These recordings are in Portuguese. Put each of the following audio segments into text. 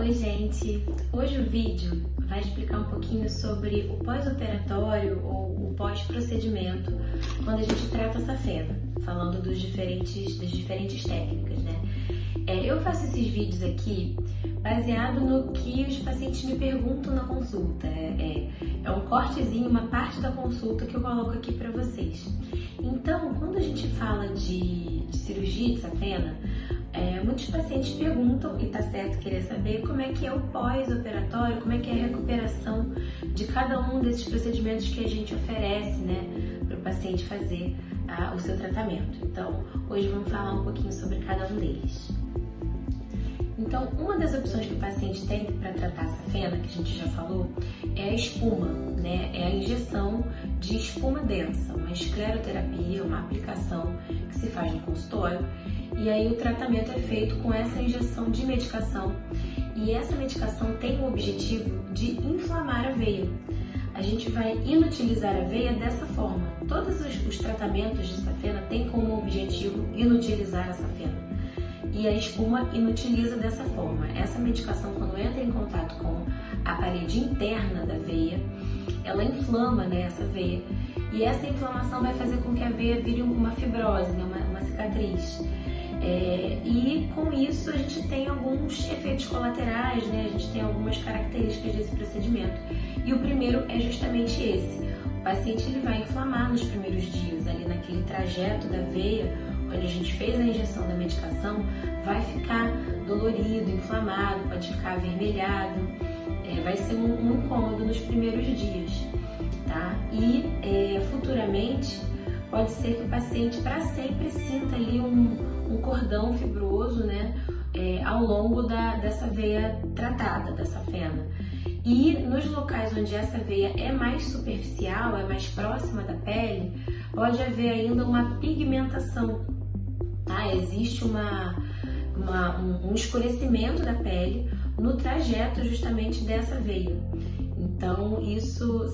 Oi gente, hoje o vídeo vai explicar um pouquinho sobre o pós-operatório ou o pós-procedimento quando a gente trata a safena, falando das diferentes técnicas, né? Eu faço esses vídeos aqui baseado no que os pacientes me perguntam na consulta. É um cortezinho, uma parte da consulta que eu coloco aqui para vocês. Então, quando a gente fala de cirurgia de safena, muitos pacientes perguntam, e tá certo querer saber, como é que é o pós-operatório, como é que é a recuperação de cada um desses procedimentos que a gente oferece, né, para o paciente fazer o seu tratamento. Então, hoje vamos falar um pouquinho sobre cada um deles. Então, uma das opções que o paciente tem para tratar a safena, que a gente já falou, é a espuma, né? É a injeção de espuma densa, uma escleroterapia, uma aplicação que se faz no consultório. E aí o tratamento é feito com essa injeção de medicação. E essa medicação tem o objetivo de inflamar a veia. A gente vai inutilizar a veia dessa forma. Todos os tratamentos de safena têm como objetivo inutilizar a safena. E a espuma inutiliza dessa forma. Essa medicação, quando entra em contato com a parede interna da veia, ela inflama, né, essa veia. E essa inflamação vai fazer com que a veia vire uma fibrose, né, uma cicatriz. E com isso a gente tem alguns efeitos colaterais, né, a gente tem algumas características desse procedimento. E o primeiro é justamente esse. O paciente ele vai inflamar nos primeiros dias, ali naquele trajeto da veia, onde a gente fez a injeção da medicação, vai ficar dolorido, inflamado, pode ficar avermelhado, vai ser um incômodo nos primeiros dias, tá? E futuramente pode ser que o paciente para sempre sinta ali um cordão fibroso, né, ao longo dessa veia tratada, da safena. E nos locais onde essa veia é mais superficial, é mais próxima da pele, pode haver ainda uma pigmentação. Tá? Existe um escurecimento da pele no trajeto justamente dessa veia. Então, isso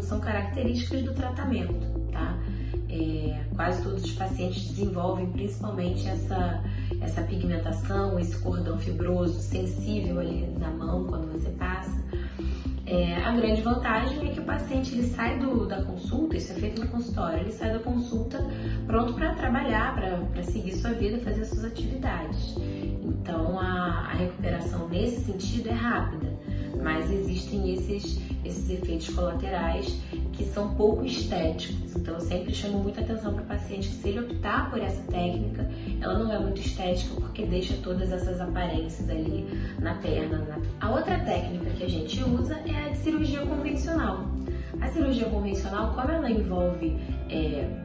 são características do tratamento. Tá? Quase todos os pacientes desenvolvem principalmente essa pigmentação, esse cordão fibroso sensível ali na mão quando você passa. A grande vantagem é que o paciente ele sai da consulta, isso é feito no consultório, ele sai da consulta pronto para trabalhar, para seguir sua vida, fazer suas atividades. Então a recuperação nesse sentido é rápida, mas existem esses efeitos colaterais que são pouco estéticos. Então eu sempre chamo muita atenção para o paciente que, se ele optar por essa técnica, ela não é muito estética porque deixa todas essas aparências ali na perna. A outra técnica que a gente usa é a de cirurgia convencional. A cirurgia convencional, como ela envolve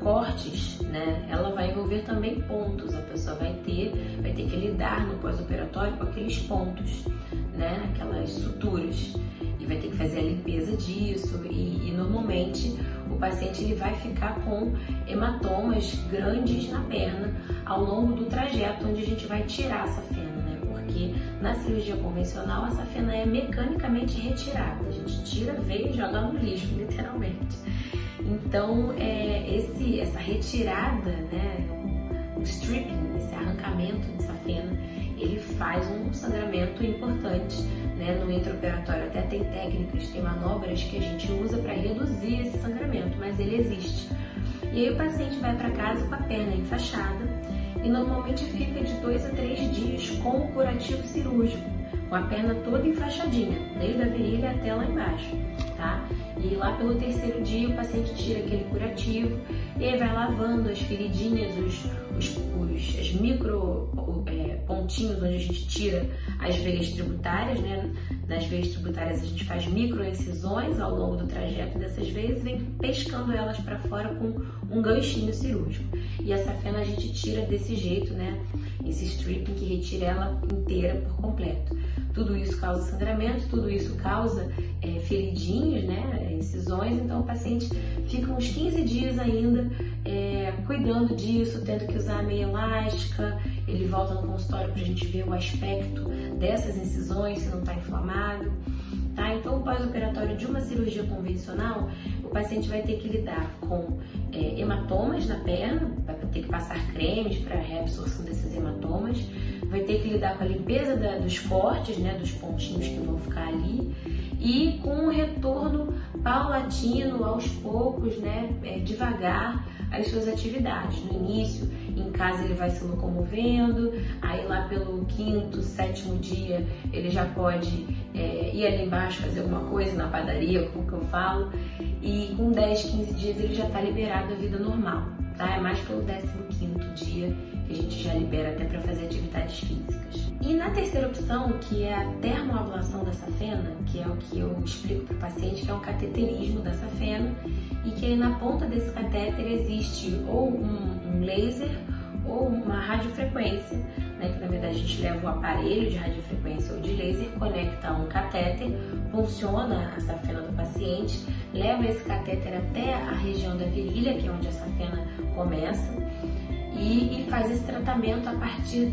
cortes, né, ela vai envolver também pontos. A pessoa vai ter que lidar no pós-operatório com aqueles pontos, né, aquelas suturas, e vai ter que fazer a limpeza disso. E normalmente o paciente ele vai ficar com hematomas grandes na perna ao longo do trajeto onde a gente vai tirar a safena, né? Porque na cirurgia convencional a safena é mecanicamente retirada, a gente tira a veia e joga no lixo, literalmente. Então essa retirada, né, o stripping, esse arrancamento de safena, ele faz um sangramento importante, né, no intraoperatório. Até tem técnicas, tem manobras que a gente usa para reduzir esse sangramento, mas ele existe. E aí o paciente vai para casa com a perna enfaixada e normalmente fica de 2 a 3 dias com o curativo cirúrgico, com a perna toda enfaixadinha, desde a virilha até lá embaixo, tá? E lá pelo 3º dia o paciente tira aquele curativo e aí vai lavando as feridinhas, as micro pontinhos onde a gente tira as veias tributárias, né? Nas veias tributárias a gente faz microincisões ao longo do trajeto dessas veias e vem pescando elas para fora com um ganchinho cirúrgico. E a safena a gente tira desse jeito, né? Esse stripping que retira ela inteira por completo. Tudo isso causa sangramento, tudo isso causa feridinhas, né, incisões. Então o paciente fica uns 15 dias ainda cuidando disso, tendo que usar a meia elástica. Ele volta no consultório para a gente ver o aspecto dessas incisões, se não está inflamado. tá? Então, o pós-operatório de uma cirurgia convencional, o paciente vai ter que lidar com hematomas na perna, vai ter que passar cremes para reabsorção desses hematomas, vai ter que lidar com a limpeza dos cortes, né, dos pontinhos que vão ficar ali, e com o retorno paulatino, aos poucos, né, devagar, às suas atividades. No início, em casa ele vai se locomovendo, aí lá pelo 5º, 7º dia ele já pode ir ali embaixo fazer alguma coisa na padaria, como que eu falo, e com 10, 15 dias ele já está liberado à vida normal, tá? É mais pelo 15º dia que a gente já libera até para fazer atividades físicas. E na terceira opção, que é a termoablação da safena, que é o que eu explico para o paciente, que é um cateterismo da safena, e que aí na ponta desse catéter existe ou um laser ou uma radiofrequência, né, que na verdade a gente leva o aparelho de radiofrequência ou de laser, conecta a um catéter, funciona a safena do paciente, leva esse catéter até a região da virilha, que é onde a safena começa, e faz esse tratamento a partir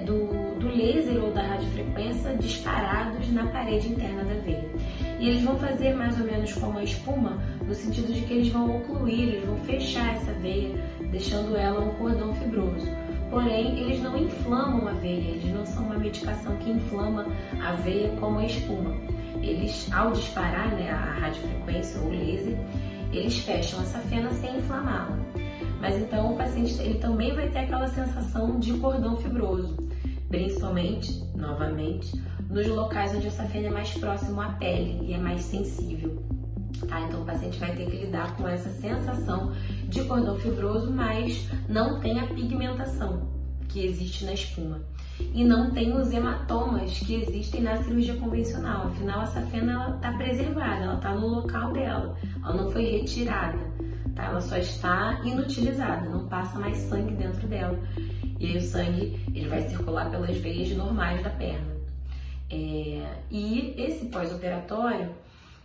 do laser ou da radiofrequência disparados na parede interna da veia. E eles vão fazer mais ou menos como a espuma, no sentido de que eles vão ocluir, eles vão fechar essa veia, deixando ela um cordão fibroso. Porém, eles não inflamam a veia, eles não são uma medicação que inflama a veia como a espuma. Eles, ao disparar, né, a radiofrequência ou laser, eles fecham a safena sem inflamá-la. Mas então o paciente ele também vai ter aquela sensação de cordão fibroso, principalmente, novamente, nos locais onde a safena é mais próximo à pele e é mais sensível. Tá? Então o paciente vai ter que lidar com essa sensação de cordão fibroso, mas não tem a pigmentação que existe na espuma. E não tem os hematomas que existem na cirurgia convencional. Afinal, a safena está preservada, ela está no local dela, ela não foi retirada. Tá? Ela só está inutilizada, não passa mais sangue dentro dela. E aí o sangue ele vai circular pelas veias normais da perna. E esse pós-operatório,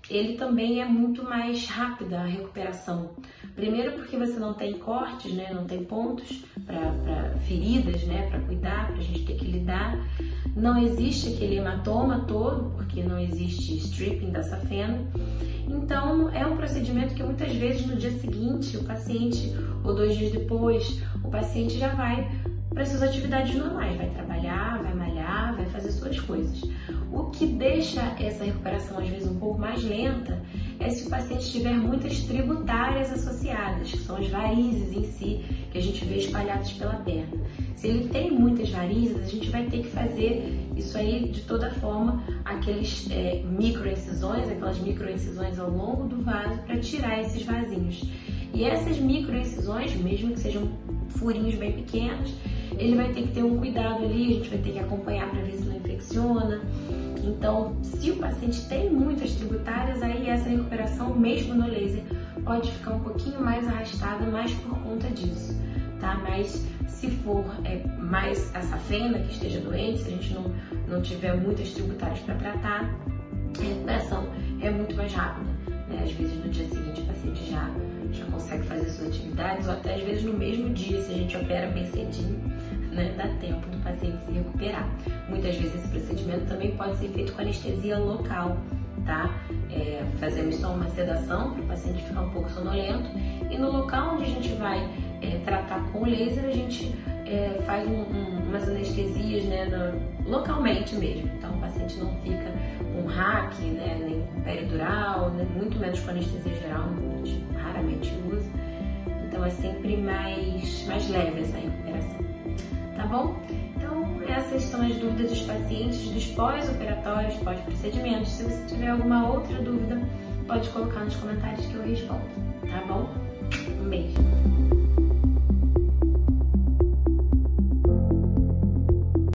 ele também é muito mais rápida a recuperação. Primeiro porque você não tem cortes, né, não tem pontos para feridas, né, para cuidar, para a gente ter que lidar. Não existe aquele hematoma todo, porque não existe stripping da safena. Então, é um procedimento que muitas vezes no dia seguinte, o paciente, ou 2 dias depois, o paciente já vai para suas atividades normais, vai trabalhar, vai malhar, vai fazer suas coisas. O que deixa essa recuperação às vezes um pouco mais lenta é se o paciente tiver muitas tributárias associadas, que são as varizes em si, que a gente vê espalhadas pela perna. Se ele tem muitas varizes, a gente vai ter que fazer isso aí de toda forma, aqueles microincisões, aquelas microincisões ao longo do vaso para tirar esses vasinhos. E essas microincisões, mesmo que sejam furinhos bem pequenos, ele vai ter que ter um cuidado ali, a gente vai ter que acompanhar para ver se não infecciona. Então, se o paciente tem muitas tributárias, aí essa recuperação, mesmo no laser, pode ficar um pouquinho mais arrastada, mais por conta disso, tá? Mas se for mais a safena que esteja doente, se a gente não tiver muitas tributárias para tratar, a recuperação é muito mais rápida, né? Às vezes no dia seguinte o paciente já consegue fazer suas atividades, ou até às vezes no mesmo dia, se a gente opera bem cedinho, né, dá tempo do paciente se recuperar. Muitas vezes esse procedimento também pode ser feito com anestesia local, tá? Fazemos só uma sedação para o paciente ficar um pouco sonolento, e no local onde a gente vai tratar com o laser, a gente faz umas anestesias, né, localmente mesmo. Então o paciente não fica com hack, né, nem com peridural, né, muito menos com anestesia geral, a gente raramente usa. Então é sempre mais leve essa recuperação. Tá bom? Então, essas são as dúvidas dos pacientes dos pós-operatórios, pós-procedimentos. Se você tiver alguma outra dúvida, pode colocar nos comentários que eu respondo. Tá bom? Um beijo!